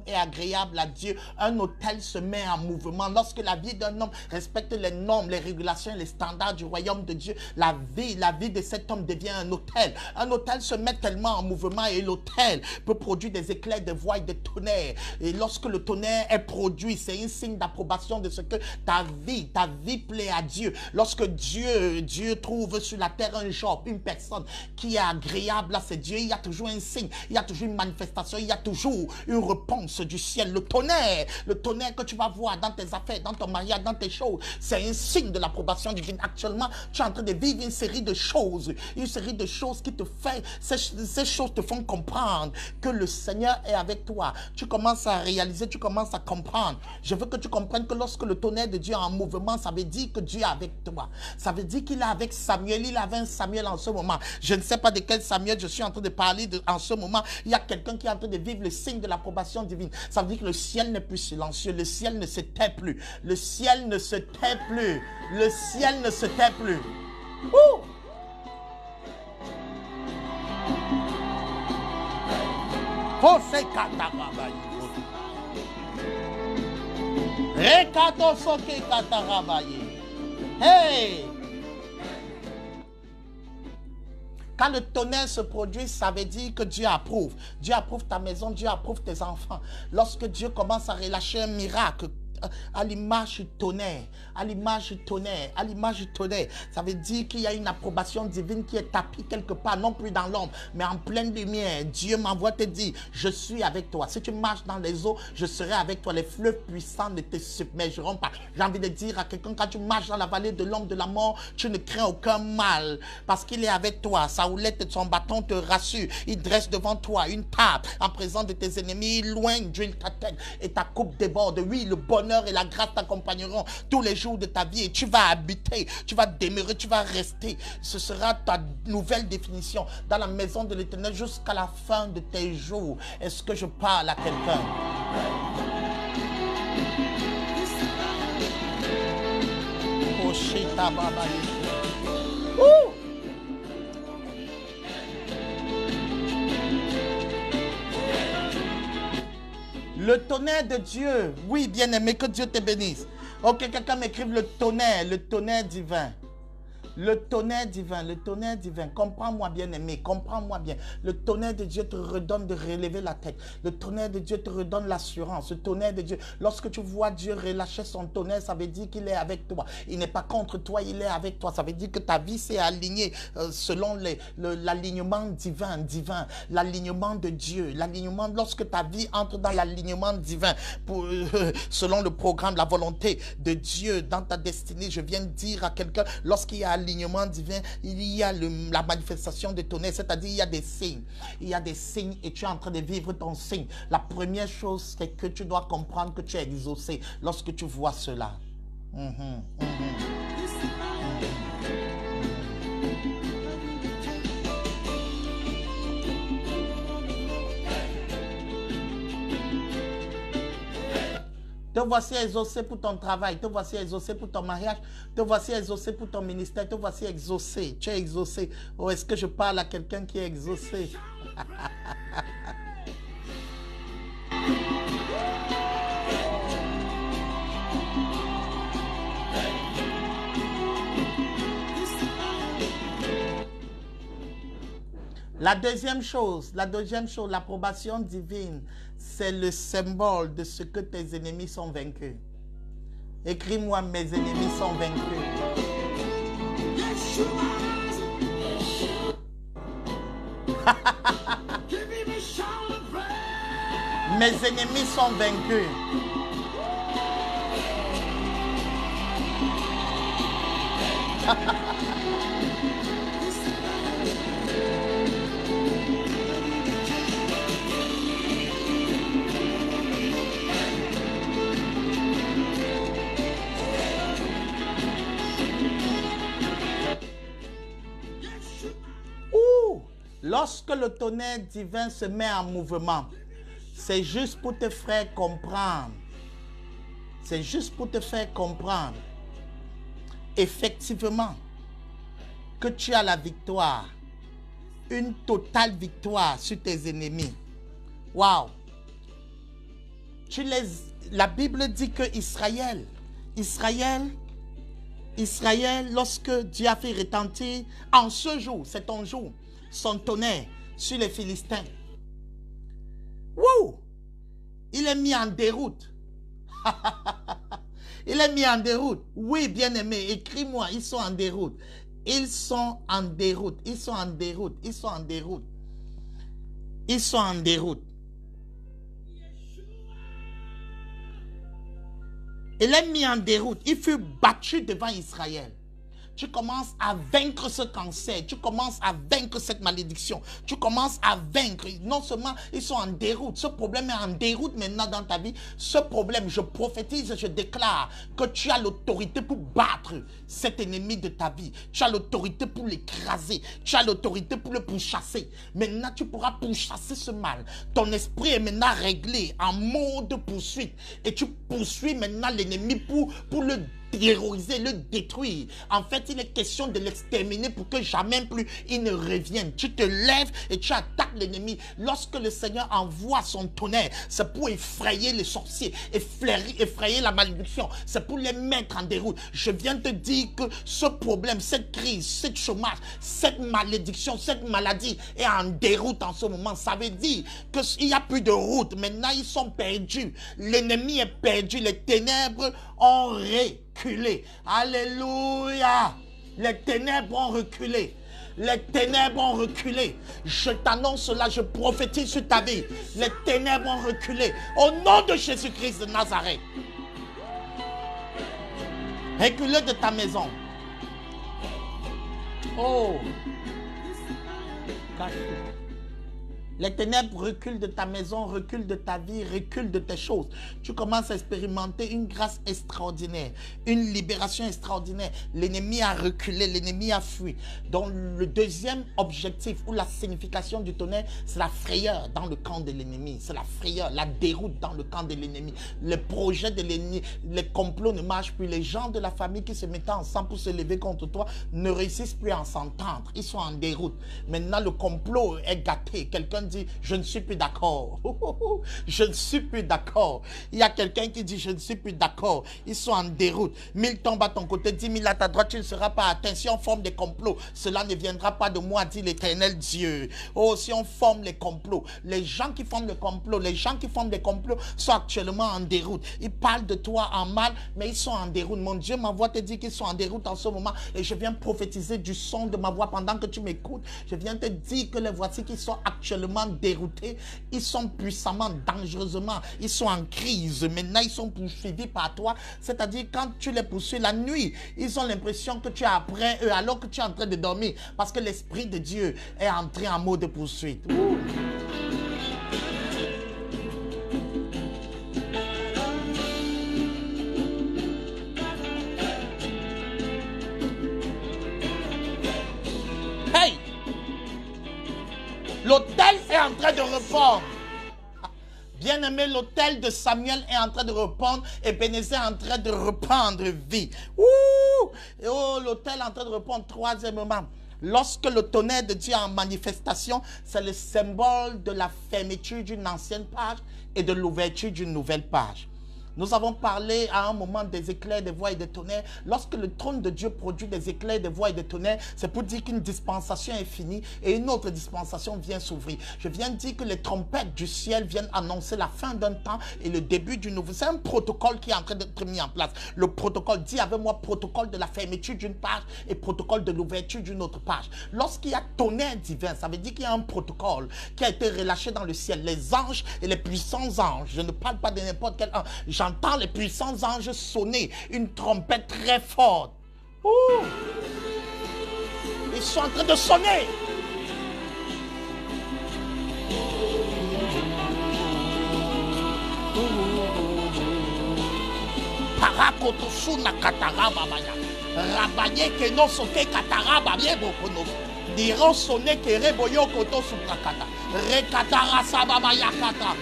est agréable à Dieu, un autel se met en mouvement. Lorsque la vie d'un homme respecte les normes, les régulations, les standards du royaume de Dieu, la vie de cet homme devient un autel. Un autel se met tellement en mouvement et l'autel peut produire des éclairs, des voix et des tonnerres. Et lorsque le tonnerre est produit, c'est un signe d'approbation de ce que ta vie plaît à Dieu. Lorsque Dieu trouve sur la terre un job, une personne qui est agréable à ses dieux, il y a toujours un signe, il y a toujours une manifestation, il y a toujours une réponse du ciel. Le tonnerre que tu vas voir dans tes affaires, dans ton mariage, dans tes choses, c'est un signe de l'approbation divine. Actuellement, tu es en train de vivre une série de choses qui te fait, ces choses te font comprendre que le Seigneur est avec toi. Tu commences à réaliser, tu commences à comprendre. Je veux que tu comprennes que lorsque le tonnerre de Dieu est en mouvement, ça veut dire que Dieu est avec toi. Ça veut dire qu'il est avec Samuel. Il avait un Samuel en ce moment. Je ne sais pas de quel Samuel je suis en train de parler en ce moment. Il y a quelqu'un qui est en train de vivre le signe de l'approbation divine. Ça veut dire que le ciel n'est plus silencieux. Le ciel ne se tait plus. Le ciel ne se tait plus. Le ciel ne se tait plus. Ouh! Hey! Quand le tonnerre se produit, ça veut dire que Dieu approuve. Dieu approuve ta maison, Dieu approuve tes enfants. Lorsque Dieu commence à relâcher un miracle, à l'image du tonnerre, ça veut dire qu'il y a une approbation divine qui est tapie quelque part, non plus dans l'ombre, mais en pleine lumière. Dieu m'envoie te dire, je suis avec toi. Si tu marches dans les eaux, je serai avec toi. Les fleuves puissants ne te submergeront pas. J'ai envie de dire à quelqu'un, quand tu marches dans la vallée de l'ombre de la mort, tu ne crains aucun mal, parce qu'il est avec toi. Sa houlette et son bâton te rassurent. Il dresse devant toi une table en présence de tes ennemis. Loin d'huile ta tête et ta coupe déborde. Oui, le bonheur et la grâce t'accompagneront tous les jours de ta vie et tu vas habiter, tu vas demeurer, tu vas rester. Ce sera ta nouvelle définition dans la maison de l'Éternel jusqu'à la fin de tes jours. Est-ce que je parle à quelqu'un? Le Le tonnerre de Dieu. Oui, bien-aimé, que Dieu te bénisse. Ok, quelqu'un m'écrive le tonnerre divin. Le tonnerre divin, le tonnerre divin. Comprends-moi bien aimé, comprends-moi bien. Le tonnerre de Dieu te redonne de relever la tête. Le tonnerre de Dieu te redonne l'assurance. Le tonnerre de Dieu, lorsque tu vois Dieu relâcher son tonnerre, ça veut dire qu'il est avec toi. Il n'est pas contre toi, il est avec toi. Ça veut dire que ta vie s'est alignée selon l'alignement divin. L'alignement de Dieu. L'alignement, lorsque ta vie entre dans l'alignement divin, selon le programme, la volonté de Dieu dans ta destinée. Je viens de dire à quelqu'un, lorsqu'il y a alignement divin, il y a la manifestation de tonnerre, c'est-à-dire il y a des signes. Il y a des signes et tu es en train de vivre ton signe. La première chose, c'est que tu dois comprendre que tu es exaucé lorsque tu vois cela. Te voici exaucé pour ton travail, te voici exaucé pour ton mariage, te voici exaucé pour ton ministère, te voici exaucé. Tu es exaucé. Oh, est-ce que je parle à quelqu'un qui est exaucé? La deuxième chose, l'approbation divine, c'est le symbole de ce que tes ennemis sont vaincus. Écris-moi, mes ennemis sont vaincus. Mes ennemis sont vaincus. Lorsque le tonnerre divin se met en mouvement, c'est juste pour te faire comprendre. C'est juste pour te faire comprendre, effectivement, que tu as la victoire. Une totale victoire sur tes ennemis. Waouh! La Bible dit que Israël, lorsque Dieu a fait retentir, en ce jour, c'est ton jour, son tonnerre sur les Philistins. Wouh! Il est mis en déroute. Il est mis en déroute. Oui, bien-aimé, écris-moi, ils sont en déroute. Ils sont en déroute. Ils sont en déroute. Ils sont en déroute. Ils sont en déroute. Il est mis en déroute. Il fut battu devant Israël. Tu commences à vaincre ce cancer, tu commences à vaincre cette malédiction, tu commences à vaincre. Non seulement ils sont en déroute, ce problème est en déroute maintenant dans ta vie. Ce problème, je prophétise, je déclare que tu as l'autorité pour battre cet ennemi de ta vie. Tu as l'autorité pour l'écraser, tu as l'autorité pour le pourchasser. Maintenant, tu pourras pourchasser ce mal. Ton esprit est maintenant réglé en mode poursuite et tu poursuis maintenant l'ennemi pour le terroriser, le détruire. En fait, il est question de l'exterminer pour que jamais plus il ne revienne. Tu te lèves et tu attaques l'ennemi. Lorsque le Seigneur envoie son tonnerre, c'est pour effrayer les sorciers, effrayer la malédiction. C'est pour les mettre en déroute. Je viens te dire que ce problème, cette crise, ce chômage, cette malédiction, cette maladie est en déroute en ce moment. Ça veut dire qu'il n'y a plus de route. Maintenant, ils sont perdus. L'ennemi est perdu. Les ténèbres ont reculé. Alléluia. Les ténèbres ont reculé. Les ténèbres ont reculé. Je t'annonce cela, je prophétise sur ta vie. Les ténèbres ont reculé. Au nom de Jésus-Christ de Nazareth. Reculez de ta maison. Oh. Cache-toi. Les ténèbres reculent de ta maison, reculent de ta vie, reculent de tes choses. Tu commences à expérimenter une grâce extraordinaire, une libération extraordinaire. L'ennemi a reculé, l'ennemi a fui. Donc le deuxième objectif ou la signification du tonnerre, c'est la frayeur dans le camp de l'ennemi. C'est la frayeur, la déroute dans le camp de l'ennemi. Le projet de l'ennemi, les complots ne marchent plus. Les gens de la famille qui se mettaient ensemble pour se lever contre toi ne réussissent plus à s'entendre. Ils sont en déroute. Maintenant le complot est gâté. Quelqu'un dire, je ne suis plus d'accord. Je ne suis plus d'accord. Il y a quelqu'un qui dit, je ne suis plus d'accord. Ils sont en déroute. 1000 tombent à ton côté, 10 000 à ta droite, tu ne seras pas atteint. Si on forme des complots, cela ne viendra pas de moi, dit l'Éternel Dieu. Oh, si on forme les complots, les gens qui forment le complot, les gens qui forment des complots sont actuellement en déroute. Ils parlent de toi en mal, mais ils sont en déroute. Mon Dieu m'envoie te dire qu'ils sont en déroute en ce moment. Et je viens prophétiser du son de ma voix pendant que tu m'écoutes. Je viens te dire que les voici qui sont actuellement déroutés. Ils sont puissamment, dangereusement. Ils sont en crise. Maintenant, ils sont poursuivis par toi. C'est-à-dire, quand tu les poursuis la nuit, ils ont l'impression que tu es après eux alors que tu es en train de dormir. Parce que l'Esprit de Dieu est entré en mode de poursuite. Ouh. Hey! L'autel est en train de répondre. Bien-aimé, l'autel de Samuel est en train de répondre et Bénézé est en train de reprendre vie. Ouh! Et oh, l'autel est en train de répondre. Troisièmement, lorsque le tonnerre de Dieu est en manifestation, c'est le symbole de la fermeture d'une ancienne page et de l'ouverture d'une nouvelle page. Nous avons parlé à un moment des éclairs, des voix et des tonnerres. Lorsque le trône de Dieu produit des éclairs, des voix et des tonnerres, c'est pour dire qu'une dispensation est finie et une autre dispensation vient s'ouvrir. Je viens de dire que les trompettes du ciel viennent annoncer la fin d'un temps et le début du nouveau. C'est un protocole qui est en train d'être mis en place. Le protocole, dis avec moi, protocole de la fermeture d'une page et protocole de l'ouverture d'une autre page. Lorsqu'il y a tonnerre divin, ça veut dire qu'il y a un protocole qui a été relâché dans le ciel. Les anges et les puissants anges, je ne parle pas de n'importe quel ange. J'entends les puissants anges sonner une trompette très forte. Ouh. Ils sont en train de sonner. Parakotosuna kataraba baya. Rabaye ke no soke kataraba bien bokonos. Diront sonner que reboyo koto suprakata. Rekatara sababa yakata.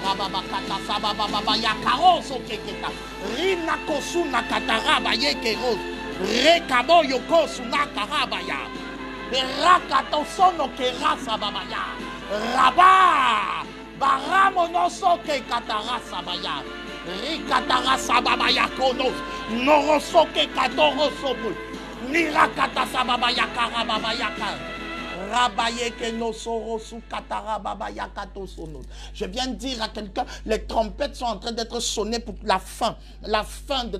Rababakata sababa yakaro sokeketa. Rina kosuna kataraba yekeros. Rekabo yoko suna karabaya. Rakato sono kera sababaya. Raba. Baramono soke katara sabaya. Rikatara sababaya konos. Norosoke katorosobu. Nirakata sababaya karababaya kar. Je viens de dire à quelqu'un, les trompettes sont en train d'être sonnées pour la fin de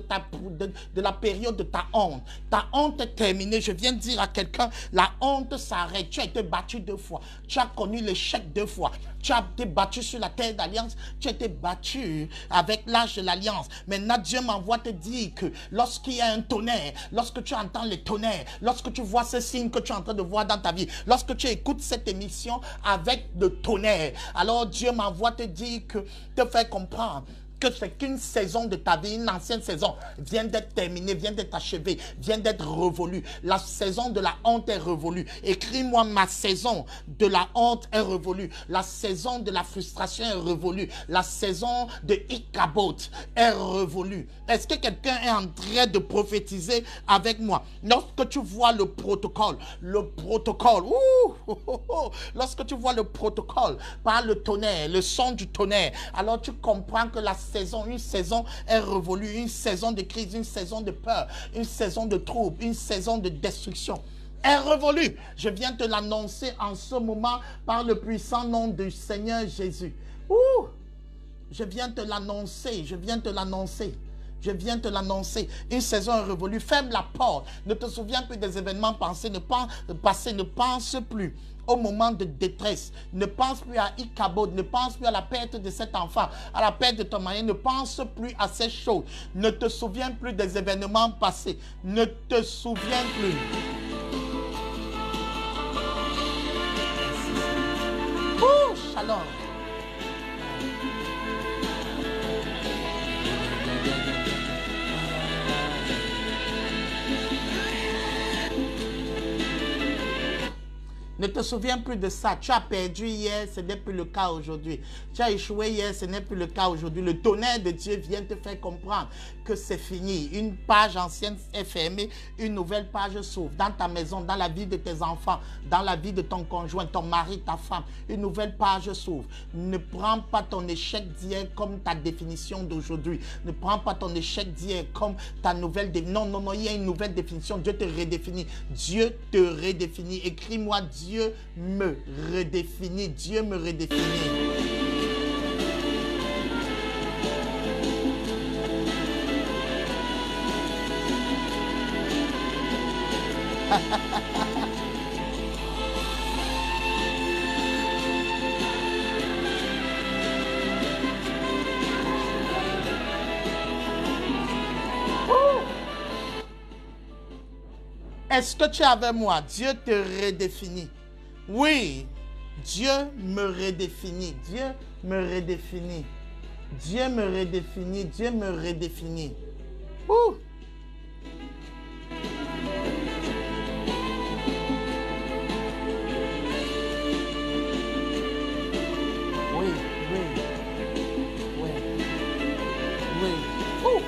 la période de ta honte. Ta honte est terminée. Je viens de dire à quelqu'un, la honte s'arrête. Tu as été battu 2 fois. Tu as connu l'échec 2 fois. Tu as été battu sur la terre d'alliance. Tu as été battu avec l'âge de l'alliance. Maintenant, Dieu m'envoie te dire que lorsqu'il y a un tonnerre, lorsque tu entends les tonnerres, lorsque tu vois ces signes que tu es en train de voir dans ta vie, lorsque tu écoutes cette émission avec le tonnerre, alors Dieu m'envoie te dire que, te faire comprendre que c'est qu'une saison de ta vie, une ancienne saison, vient d'être terminée, vient d'être achevée, vient d'être révolue. La saison de la honte est révolue. Écris-moi, ma saison de la honte est révolue. La saison de la frustration est révolue. La saison de Ichabod est révolue. Est-ce que quelqu'un est en train de prophétiser avec moi? Lorsque tu vois le protocole, lorsque tu vois le protocole par le tonnerre, le son du tonnerre, alors tu comprends que une saison est révolue, une saison de crise, une saison de peur, une saison de trouble, une saison de destruction est révolue. Je viens te l'annoncer en ce moment par le puissant nom du Seigneur Jésus. Ouh! Je viens te l'annoncer, je viens te l'annoncer. Je viens te l'annoncer. Une saison est révolue. Ferme la porte. Ne te souviens plus des événements passés. Ne pense plus au moment de détresse. Ne pense plus à Ichabod. Ne pense plus à la perte de cet enfant, à la perte de ton mari. Ne pense plus à ces choses. Ne te souviens plus des événements passés. Ne te souviens plus. Oh, shalom. Ne te souviens plus de ça. Tu as perdu hier, ce n'est plus le cas aujourd'hui. Tu as échoué hier, ce n'est plus le cas aujourd'hui. Le tonnerre de Dieu vient te faire comprendre que c'est fini. Une page ancienne est fermée, une nouvelle page s'ouvre. Dans ta maison, dans la vie de tes enfants, dans la vie de ton conjoint, ton mari, ta femme, une nouvelle page s'ouvre. Ne prends pas ton échec d'hier comme ta définition d'aujourd'hui. Ne prends pas ton échec d'hier comme ta nouvelle définition. Non, non, non, il y a une nouvelle définition. Dieu te redéfinit. Dieu te redéfinit. Écris-moi, Dieu me redéfinit. Dieu me redéfinit. Est-ce que tu es avec moi? Dieu te redéfinit. Oui, Dieu me redéfinit. Dieu me redéfinit. Dieu me redéfinit. Dieu me redéfinit. Ouh. Oui, oui, oui, oui. Ouh.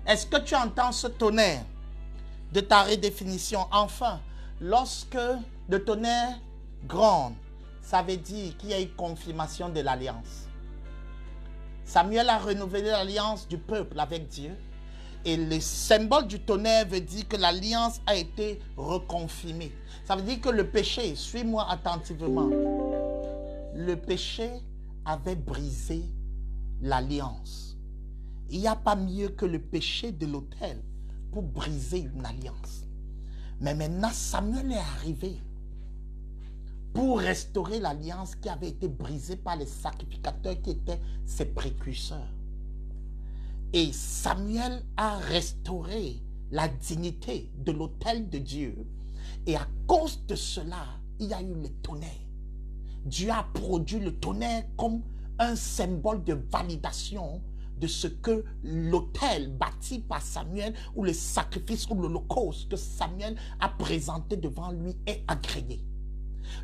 Est-ce que tu entends ce tonnerre de ta redéfinition? Enfin, lorsque le tonnerre gronde, ça veut dire qu'il y a une confirmation de l'alliance. Samuel a renouvelé l'alliance du peuple avec Dieu. Et le symbole du tonnerre veut dire que l'alliance a été reconfirmée. Ça veut dire que le péché, suis-moi attentivement, le péché avait brisé l'alliance. Il n'y a pas mieux que le péché de l'autel pour briser une alliance. Mais maintenant, Samuel est arrivé pour restaurer l'alliance qui avait été brisée par les sacrificateurs qui étaient ses précurseurs. Et Samuel a restauré la dignité de l'autel de Dieu. Et à cause de cela, il y a eu le tonnerre. Dieu a produit le tonnerre comme un symbole de validation de ce que l'autel bâti par Samuel ou le sacrifice ou l'holocauste que Samuel a présenté devant lui est agréé.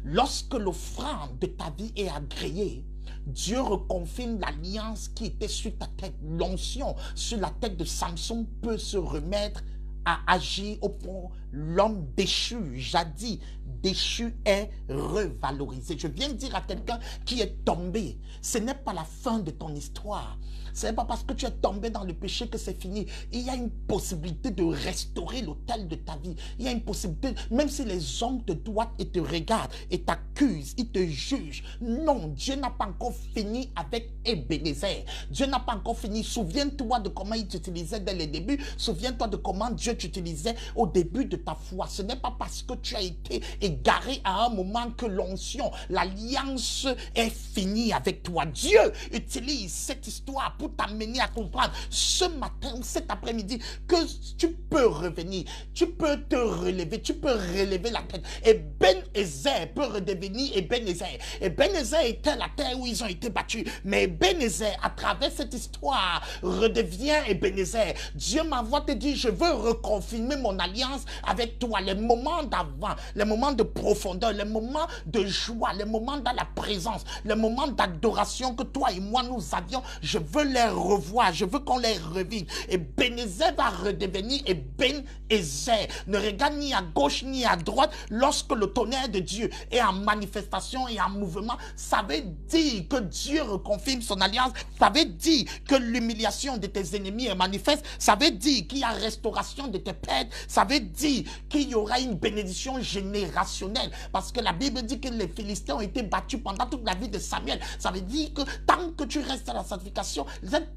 Lorsque l'offrande de ta vie est agréée, Dieu reconfirme l'alliance qui était sur ta tête. L'onction sur la tête de Samson peut se remettre à agir au point. L'homme déchu, jadis déchu, est revalorisé. Je viens de dire à quelqu'un qui est tombé, ce n'est pas la fin de ton histoire. Ce n'est pas parce que tu es tombé dans le péché que c'est fini. Il y a une possibilité de restaurer l'autel de ta vie. Il y a une possibilité, même si les hommes te doivent et te regardent et t'accusent, ils te jugent. Non, Dieu n'a pas encore fini avec Ebenezer. Dieu n'a pas encore fini. Souviens-toi de comment il t'utilisait dès le début. Souviens-toi de comment Dieu t'utilisait au début de ta foi. Ce n'est pas parce que tu as été égaré à un moment que l'onction, l'alliance est finie avec toi. Dieu utilise cette histoire pour t'amener à comprendre ce matin ou cet après-midi que tu peux revenir, tu peux te relever, tu peux relever la tête. Et Ben-Ezer peut redevenir Ebenezer. Ebenezer était la terre où ils ont été battus. Mais Ebenezer, à travers cette histoire, redevient Ebenezer. Dieu m'envoie te dire, je veux reconfirmer mon alliance avec toi. Les moments d'avant, les moments de profondeur, les moments de joie, les moments dans la présence, les moments d'adoration que toi et moi nous avions, je veux les revoir, je veux qu'on les revive. Et Ebenezer va redevenir Ebenezer. Ne regarde ni à gauche ni à droite. Lorsque le tonnerre de Dieu est en manifestation et en mouvement, ça veut dire que Dieu reconfirme son alliance. Ça veut dire que l'humiliation de tes ennemis est manifeste. Ça veut dire qu'il y a restauration de tes pertes. Ça veut dire qu'il y aura une bénédiction générationnelle. Parce que la Bible dit que les Philistins ont été battus pendant toute la vie de Samuel. Ça veut dire que tant que tu restes à la sanctification,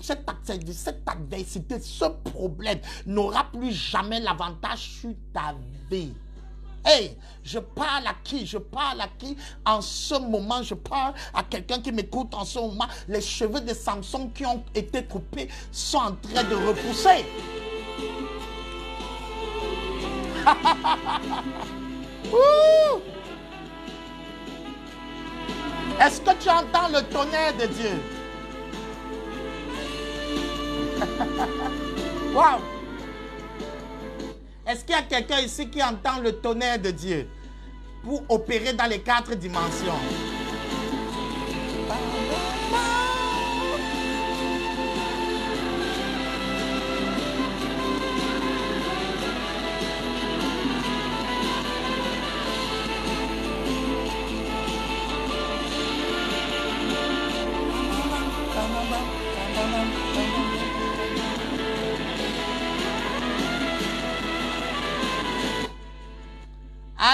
cette adversité, ce problème n'aura plus jamais l'avantage sur ta vie. Hey, je parle à qui? Je parle à qui? En ce moment, je parle à quelqu'un qui m'écoute en ce moment. Les cheveux de Samson qui ont été coupés sont en train de repousser. Est-ce que tu entends le tonnerre de Dieu? Waouh! Est-ce qu'il y a quelqu'un ici qui entend le tonnerre de Dieu pour opérer dans les 4 dimensions?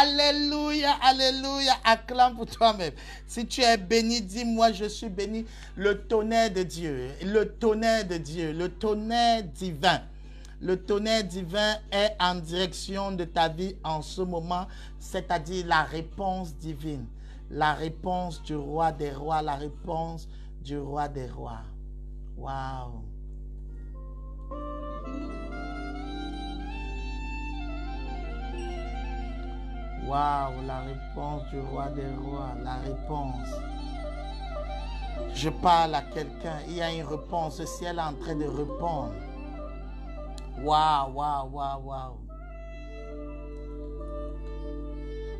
Alléluia, alléluia, acclame pour toi-même. Si tu es béni, dis-moi, je suis béni. Le tonnerre de Dieu, le tonnerre de Dieu, le tonnerre divin. Le tonnerre divin est en direction de ta vie en ce moment, c'est-à-dire la réponse divine, la réponse du roi des rois, la réponse du roi des rois. Waouh! Waouh, la réponse du roi des rois, la réponse. Je parle à quelqu'un, il y a une réponse, le ciel est en train de répondre. Waouh, waouh, waouh, waouh.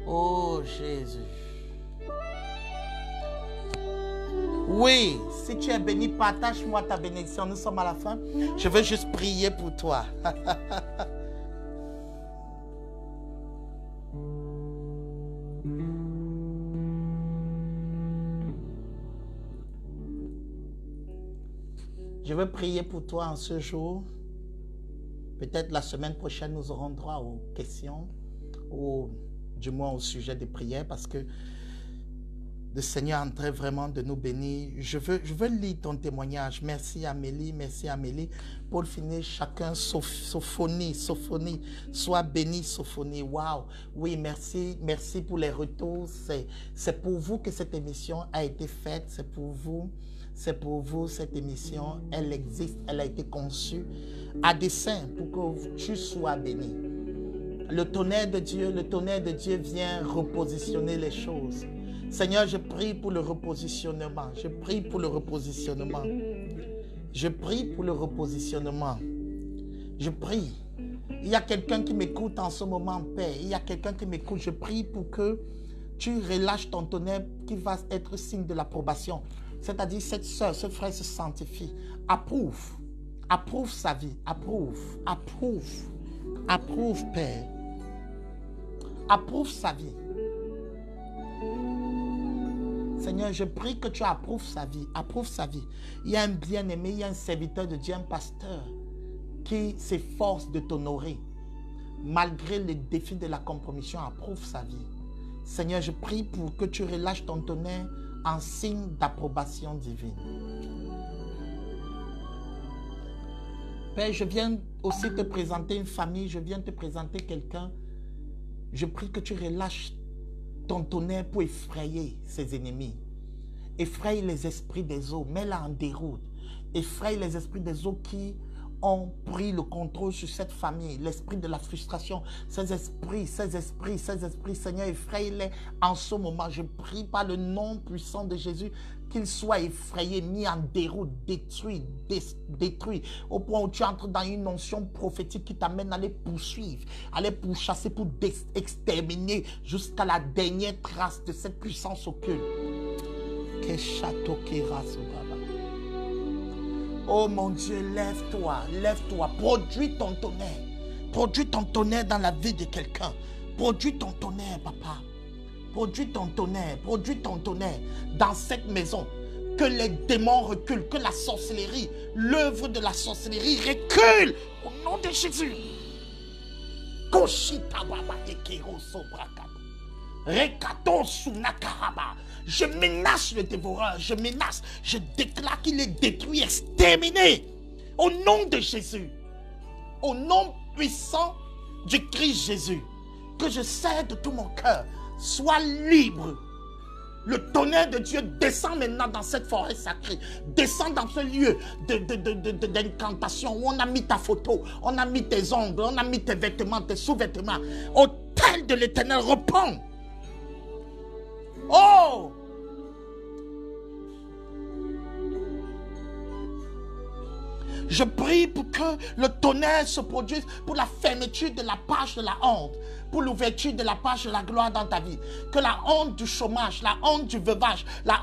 Oh Jésus. Oui, si tu es béni, partage-moi ta bénédiction. Nous sommes à la fin. Je veux juste prier pour toi. Je veux prier pour toi en ce jour. Peut-être la semaine prochaine, nous aurons droit aux questions, ou du moins au sujet des prières, parce que le Seigneur est en train vraiment de nous bénir. Je veux lire ton témoignage. Merci Amélie, Pour finir, chacun, Sophonie. Sois béni, Sophonie. Waouh. Oui, merci pour les retours. C'est pour vous que cette émission a été faite. C'est pour vous cette émission. Elle existe, elle a été conçue à dessein pour que tu sois béni. Le tonnerre de Dieu vient repositionner les choses. Seigneur, je prie pour le repositionnement. Je prie pour le repositionnement. Je prie pour le repositionnement. Je prie. Il y a quelqu'un qui m'écoute en ce moment, Père. Il y a quelqu'un qui m'écoute. Je prie pour que tu relâches ton tonnerre qui va être signe de l'approbation. C'est-à-dire, cette soeur, ce frère se sanctifie. Approuve. Approuve sa vie. Approuve. Approuve, Père. Approuve sa vie. Seigneur, je prie que tu approuves sa vie. Approuve sa vie. Il y a un bien-aimé, il y a un serviteur de Dieu, un pasteur qui s'efforce de t'honorer. Malgré les défis de la compromission, approuve sa vie. Seigneur, je prie pour que tu relâches ton tonnerre en signe d'approbation divine. Père, je viens aussi te présenter une famille, je viens te présenter quelqu'un. Je prie que tu relâches ton tonnerre pour effrayer ses ennemis. Effraie les esprits des eaux, mets-la en déroute. Effraie les esprits des eaux qui ont pris le contrôle sur cette famille, l'esprit de la frustration, ces esprits, Seigneur, effraie-les en ce moment. Je prie par le nom puissant de Jésus qu'ils soient effrayés, mis en déroute, détruits, au point où tu entres dans une onction prophétique qui t'amène à les poursuivre, à les pourchasser pour exterminer jusqu'à la dernière trace de cette puissance occulte. Que château qui rase. Oh mon Dieu, lève-toi, produis ton tonnerre dans la vie de quelqu'un. Produis ton tonnerre, papa. Produis ton tonnerre dans cette maison. Que les démons reculent, que la sorcellerie, l'œuvre de la sorcellerie recule au nom de Jésus. Je menace le dévoreur, je déclare qu'il est détruit, exterminé au nom de Jésus, au nom puissant du Christ Jésus, que je sais de tout mon cœur, sois libre. Le tonnerre de Dieu descend maintenant dans cette forêt sacrée, descend dans ce lieu d'incantation où on a mis ta photo, on a mis tes ongles, on a mis tes vêtements, tes sous-vêtements. Autel de l'Éternel, repends. Oh! Je prie pour que le tonnerre se produise pour la fermeture de la page de la honte, pour l'ouverture de la page de la gloire dans ta vie. Que la honte du chômage, la honte du veuvage, la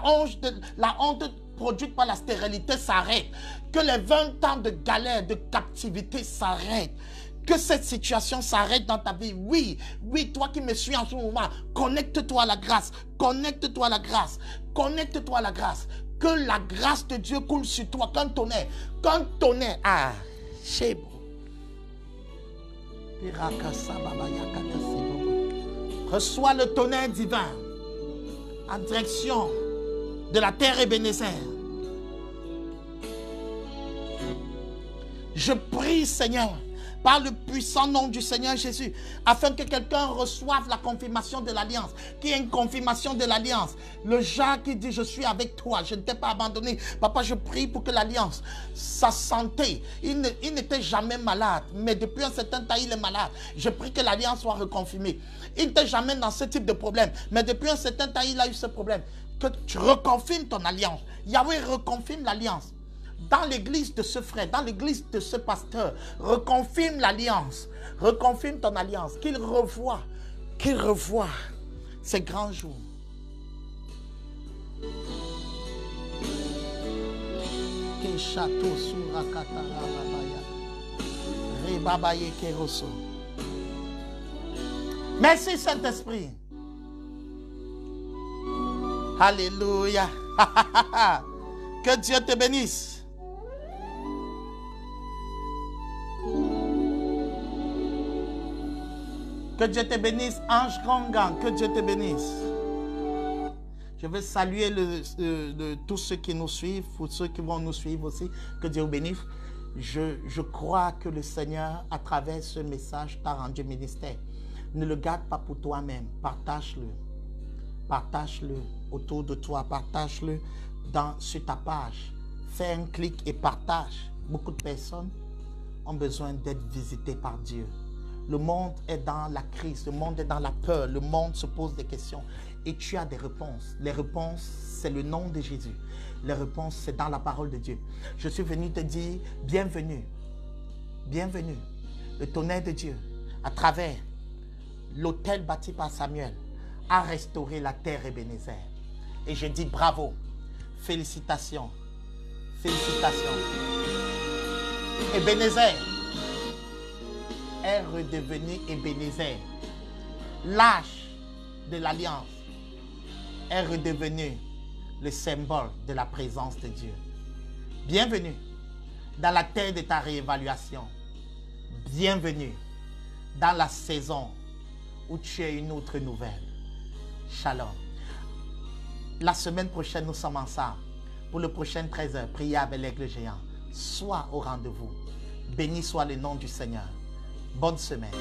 honte produite par la stérilité s'arrête. Que les 20 ans de galère, de captivité s'arrêtent. Que cette situation s'arrête dans ta vie. Oui, oui, toi qui me suis en ce moment, connecte-toi à la grâce. Connecte-toi à la grâce. Connecte-toi à la grâce. Que la grâce de Dieu coule sur toi. Qu'un tonnerre. Ah, c'est beau. Reçois le tonnerre divin en direction de la terre Ebenezer. Je prie, Seigneur, par le puissant nom du Seigneur Jésus, afin que quelqu'un reçoive la confirmation de l'alliance, qu'il y ait une confirmation de l'alliance. Le Jacques qui dit, je suis avec toi, je ne t'ai pas abandonné. Papa, je prie pour que l'alliance, sa santé, il n'était jamais malade, mais depuis un certain temps, il est malade. Je prie que l'alliance soit reconfirmée. Il n'était jamais dans ce type de problème, mais depuis un certain temps, il a eu ce problème. Que tu reconfirmes ton alliance. Yahweh reconfirme l'alliance. Dans l'église de ce frère, dans l'église de ce pasteur, reconfirme l'alliance. Reconfirme ton alliance. Qu'il revoie ces grands jours. Merci Saint-Esprit. Alléluia. Que Dieu te bénisse. Que Dieu te bénisse, Ange Gangan, que Dieu te bénisse. Je veux saluer tous ceux qui nous suivent, pour ceux qui vont nous suivre aussi, que Dieu vous bénisse. Je crois que le Seigneur, à travers ce message, t'a rendu ministère. Ne le garde pas pour toi-même, partage-le. Partage-le autour de toi, partage-le sur ta page. Fais un clic et partage. Beaucoup de personnes ont besoin d'être visitées par Dieu. Le monde est dans la crise, le monde est dans la peur, le monde se pose des questions et tu as des réponses. Les réponses, c'est le nom de Jésus. Les réponses, c'est dans la parole de Dieu. Je suis venu te dire bienvenue, bienvenue. Le tonnerre de Dieu, à travers l'autel bâti par Samuel, a restauré la terre Ebenezer. Et je dis bravo, félicitations, félicitations. Ebenezer est redevenu Ebenezer. L'arche de l'alliance est redevenu le symbole de la présence de Dieu. Bienvenue dans la terre de ta réévaluation. Bienvenue dans la saison où tu as une autre nouvelle. Shalom. La semaine prochaine, nous sommes ensemble pour le prochain 13h. Priez avec l'aigle géant. Sois au rendez-vous. Béni soit le nom du Seigneur. Bonne semaine.